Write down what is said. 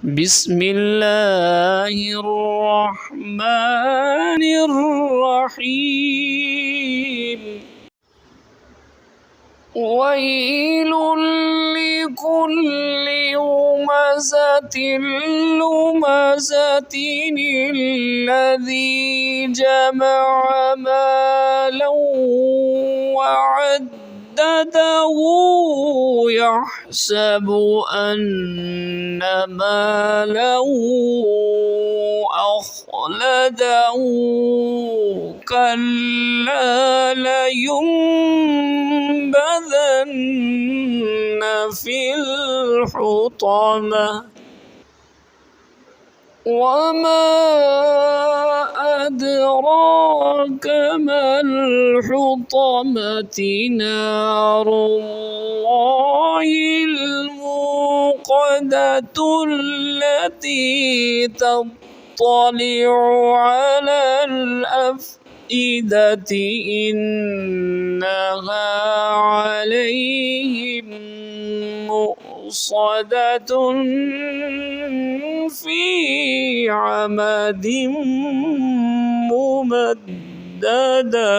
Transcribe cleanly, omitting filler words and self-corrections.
بسم الله الرحمن الرحيم. ويل لكل همزة لمزة الذي جمع مالا وعدده يحسب أن ماله أخلده كلا لينبذن في الحطمة وما أدراك ما الحطمة نار الله الموقدة التي تطلع على الأفئدة إنها عليهم مؤصدة في عمد ممددة.